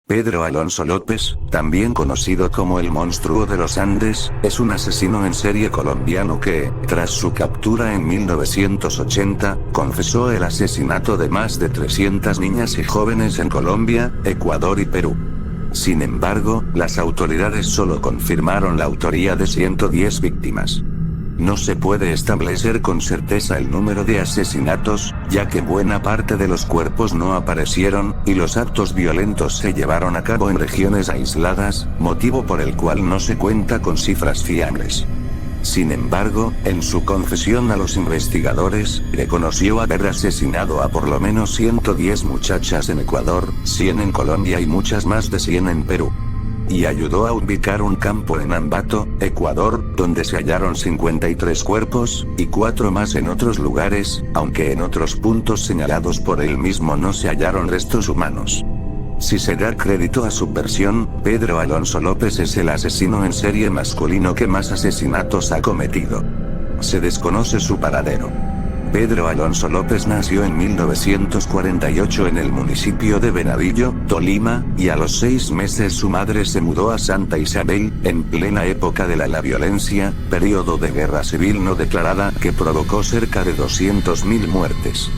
Pedro Alonso López, también conocido como el Monstruo de los Andes, es un asesino en serie colombiano que, tras su captura en 1980, confesó el asesinato de más de 300 niñas y jóvenes en Colombia, Ecuador y Perú. Sin embargo, las autoridades solo confirmaron la autoría de 110 víctimas. No se puede establecer con certeza el número de asesinatos, ya que buena parte de los cuerpos no aparecieron, y los actos violentos se llevaron a cabo en regiones aisladas, motivo por el cual no se cuenta con cifras fiables. Sin embargo, en su confesión a los investigadores, reconoció haber asesinado a por lo menos 110 muchachas en Ecuador, 100 en Colombia y muchas más de 100 en Perú. Y ayudó a ubicar un campo en Ambato, Ecuador, donde se hallaron 53 cuerpos, y 4 más en otros lugares, aunque en otros puntos señalados por él mismo no se hallaron restos humanos. Si se da crédito a su versión, Pedro Alonso López es el asesino en serie masculino que más asesinatos ha cometido. Se desconoce su paradero. Pedro Alonso López nació en 1948 en el municipio de Venadillo, Tolima, y a los 6 meses su madre se mudó a Santa Isabel, en plena época de la violencia, periodo de guerra civil no declarada que provocó cerca de 200.000 muertes.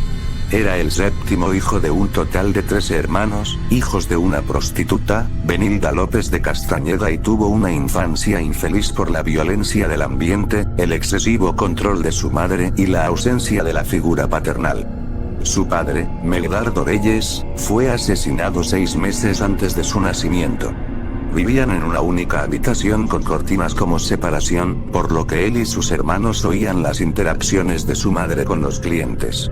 Era el séptimo hijo de un total de 13 hermanos, hijos de una prostituta, Benilda López de Castañeda, y tuvo una infancia infeliz por la violencia del ambiente, el excesivo control de su madre y la ausencia de la figura paternal. Su padre, Medardo Reyes, fue asesinado 6 meses antes de su nacimiento. Vivían en una única habitación con cortinas como separación, por lo que él y sus hermanos oían las interacciones de su madre con los clientes.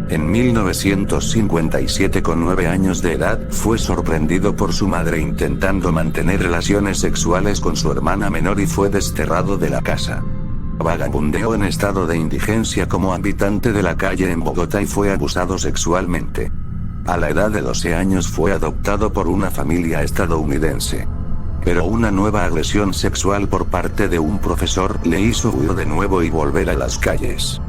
En 1957, con 9 años de edad, fue sorprendido por su madre intentando mantener relaciones sexuales con su hermana menor y fue desterrado de la casa. Vagabundeó en estado de indigencia como habitante de la calle en Bogotá y fue abusado sexualmente. A la edad de 12 años fue adoptado por una familia estadounidense. Pero una nueva agresión sexual por parte de un profesor le hizo huir de nuevo y volver a las calles.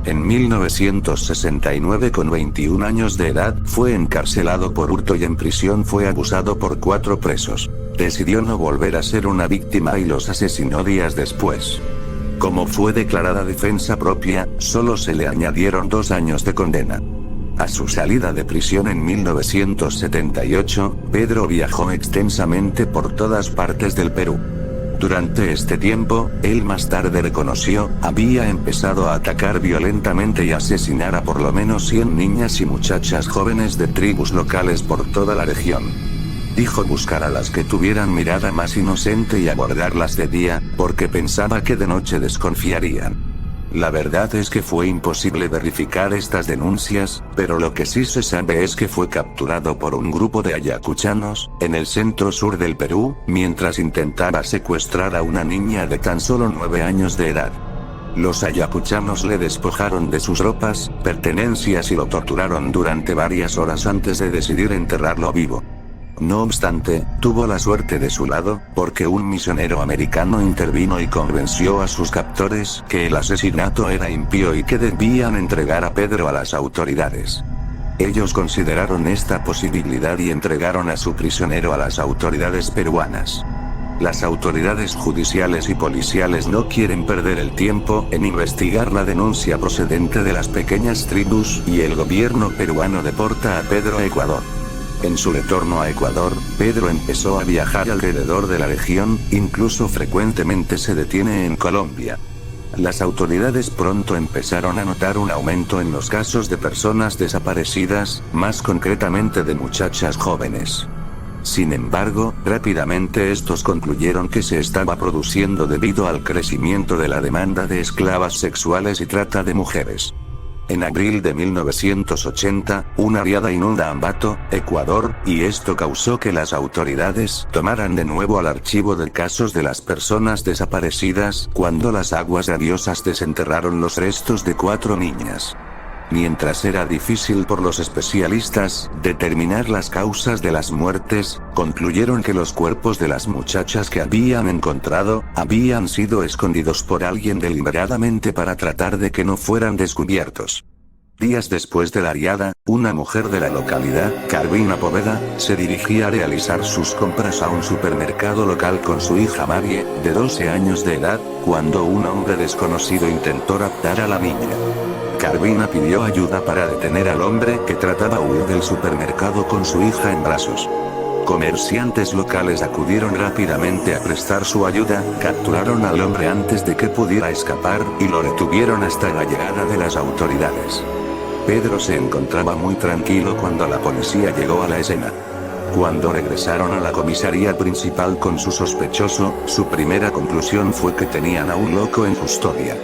En 1969, con 21 años de edad, fue encarcelado por hurto y en prisión fue abusado por 4 presos. Decidió no volver a ser una víctima y los asesinó días después. Como fue declarada defensa propia, solo se le añadieron 2 años de condena. A su salida de prisión en 1978, Pedro viajó extensamente por todas partes del Perú. Durante este tiempo, él más tarde reconoció, había empezado a atacar violentamente y asesinar a por lo menos 100 niñas y muchachas jóvenes de tribus locales por toda la región. Dijo buscar a las que tuvieran mirada más inocente y abordarlas de día, porque pensaba que de noche desconfiarían. La verdad es que fue imposible verificar estas denuncias, pero lo que sí se sabe es que fue capturado por un grupo de ayacuchanos, en el centro sur del Perú, mientras intentaba secuestrar a una niña de tan solo 9 años de edad. Los ayacuchanos le despojaron de sus ropas, pertenencias y lo torturaron durante varias horas antes de decidir enterrarlo vivo. No obstante, tuvo la suerte de su lado, porque un misionero americano intervino y convenció a sus captores que el asesinato era impío y que debían entregar a Pedro a las autoridades. Ellos consideraron esta posibilidad y entregaron a su prisionero a las autoridades peruanas. Las autoridades judiciales y policiales no quieren perder el tiempo en investigar la denuncia procedente de las pequeñas tribus, y el gobierno peruano deporta a Pedro a Ecuador. En su retorno a Ecuador, Pedro empezó a viajar alrededor de la región, incluso frecuentemente se detiene en Colombia. Las autoridades pronto empezaron a notar un aumento en los casos de personas desaparecidas, más concretamente de muchachas jóvenes. Sin embargo, rápidamente estos concluyeron que se estaba produciendo debido al crecimiento de la demanda de esclavas sexuales y trata de mujeres. En abril de 1980, una riada inunda Ambato, Ecuador, y esto causó que las autoridades tomaran de nuevo al archivo de casos de las personas desaparecidas, cuando las aguas rabiosas desenterraron los restos de 4 niñas. Mientras era difícil por los especialistas determinar las causas de las muertes, concluyeron que los cuerpos de las muchachas que habían encontrado, habían sido escondidos por alguien deliberadamente para tratar de que no fueran descubiertos. Días después de la riada, una mujer de la localidad, Carmina Poveda, se dirigía a realizar sus compras a un supermercado local con su hija Marie, de 12 años de edad, cuando un hombre desconocido intentó raptar a la niña. Carmina pidió ayuda para detener al hombre que trataba de huir del supermercado con su hija en brazos. Comerciantes locales acudieron rápidamente a prestar su ayuda, capturaron al hombre antes de que pudiera escapar, y lo retuvieron hasta la llegada de las autoridades. Pedro se encontraba muy tranquilo cuando la policía llegó a la escena. Cuando regresaron a la comisaría principal con su sospechoso, su primera conclusión fue que tenían a un loco en custodia.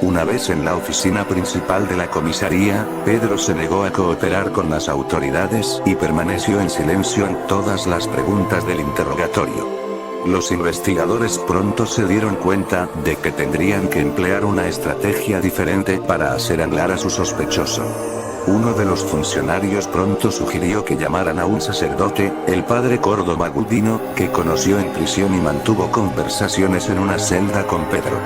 Una vez en la oficina principal de la comisaría, Pedro se negó a cooperar con las autoridades y permaneció en silencio en todas las preguntas del interrogatorio. Los investigadores pronto se dieron cuenta de que tendrían que emplear una estrategia diferente para hacer hablar a su sospechoso. Uno de los funcionarios pronto sugirió que llamaran a un sacerdote, el padre Córdoba Gudino, que conoció en prisión y mantuvo conversaciones en una celda con Pedro.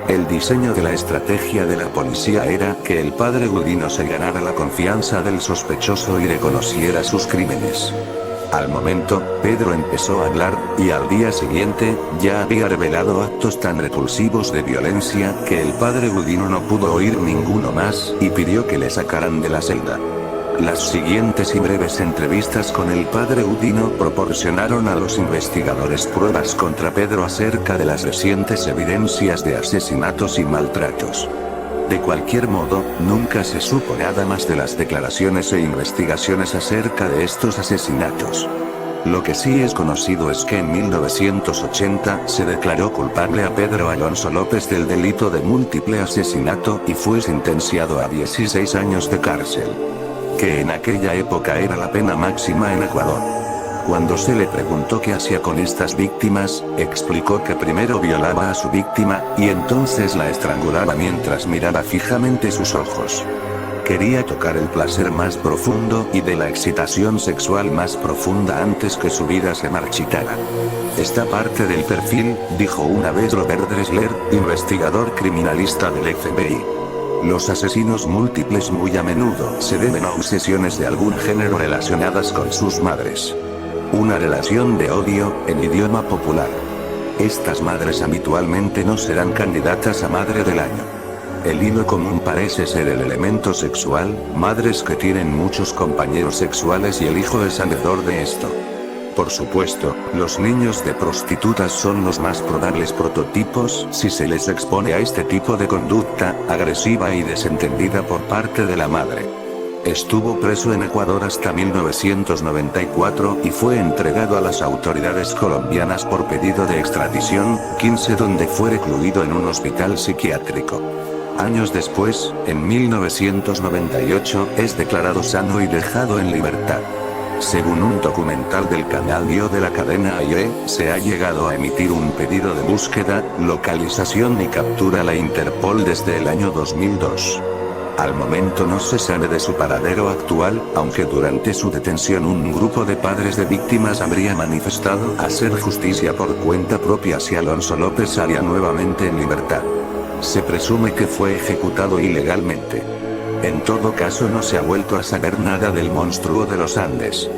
El diseño de la estrategia de la policía era que el padre Gudino se ganara la confianza del sospechoso y reconociera sus crímenes. Al momento, Pedro empezó a hablar, y al día siguiente, ya había revelado actos tan repulsivos de violencia que el padre Gudino no pudo oír ninguno más, y pidió que le sacaran de la celda. Las siguientes y breves entrevistas con el padre Gudino proporcionaron a los investigadores pruebas contra Pedro acerca de las recientes evidencias de asesinatos y maltratos. De cualquier modo, nunca se supo nada más de las declaraciones e investigaciones acerca de estos asesinatos. Lo que sí es conocido es que en 1980 se declaró culpable a Pedro Alonso López del delito de múltiple asesinato y fue sentenciado a 16 años de cárcel, que en aquella época era la pena máxima en Ecuador. Cuando se le preguntó qué hacía con estas víctimas, explicó que primero violaba a su víctima, y entonces la estrangulaba mientras miraba fijamente sus ojos. Quería tocar el placer más profundo y de la excitación sexual más profunda antes que su vida se marchitara. Esta parte del perfil, dijo una vez Robert Dressler, investigador criminalista del FBI. Los asesinos múltiples muy a menudo se deben a obsesiones de algún género relacionadas con sus madres. Una relación de odio, en idioma popular. Estas madres habitualmente no serán candidatas a madre del año. El hilo común parece ser el elemento sexual, madres que tienen muchos compañeros sexuales y el hijo es sabedor de esto. Por supuesto, los niños de prostitutas son los más probables prototipos si se les expone a este tipo de conducta, agresiva y desentendida por parte de la madre. Estuvo preso en Ecuador hasta 1994 y fue entregado a las autoridades colombianas por pedido de extradición, 15 donde fue recluido en un hospital psiquiátrico. Años después, en 1998, es declarado sano y dejado en libertad. Según un documental del canal Dio de la cadena AIE, se ha llegado a emitir un pedido de búsqueda, localización y captura a la Interpol desde el año 2002. Al momento no se sabe de su paradero actual, aunque durante su detención un grupo de padres de víctimas habría manifestado hacer justicia por cuenta propia si Alonso López salía nuevamente en libertad. Se presume que fue ejecutado ilegalmente. En todo caso no se ha vuelto a saber nada del monstruo de los Andes.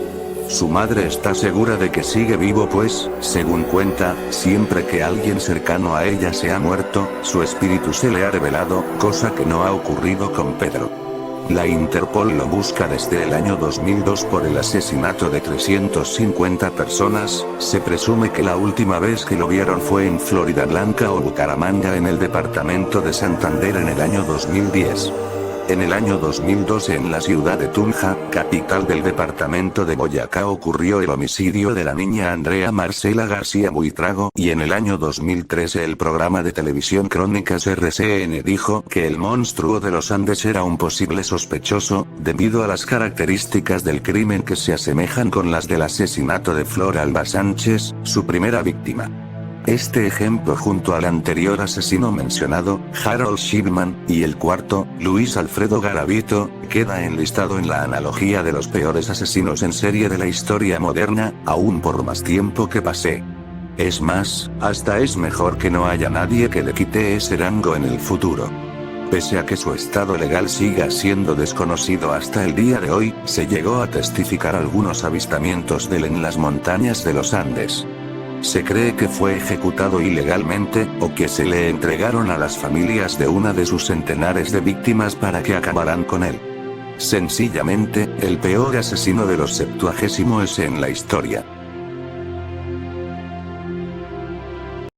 Su madre está segura de que sigue vivo pues, según cuenta, siempre que alguien cercano a ella se ha muerto, su espíritu se le ha revelado, cosa que no ha ocurrido con Pedro. La Interpol lo busca desde el año 2002 por el asesinato de 350 personas, se presume que la última vez que lo vieron fue en Florida Blanca o Bucaramanga en el departamento de Santander en el año 2010. En el año 2012 en la ciudad de Tunja, capital del departamento de Boyacá ocurrió el homicidio de la niña Andrea Marcela García Buitrago y en el año 2013 el programa de televisión Crónicas RCN dijo que el monstruo de los Andes era un posible sospechoso, debido a las características del crimen que se asemejan con las del asesinato de Flor Alba Sánchez, su primera víctima. Este ejemplo junto al anterior asesino mencionado, Harold Shipman, y el cuarto, Luis Alfredo Garavito, queda enlistado en la analogía de los peores asesinos en serie de la historia moderna, aún por más tiempo que pase. Es más, hasta es mejor que no haya nadie que le quite ese rango en el futuro. Pese a que su estado legal siga siendo desconocido hasta el día de hoy, se llegó a testificar algunos avistamientos de él en las montañas de los Andes. Se cree que fue ejecutado ilegalmente, o que se le entregaron a las familias de una de sus centenares de víctimas para que acabaran con él. Sencillamente, el peor asesino de los 70s en la historia.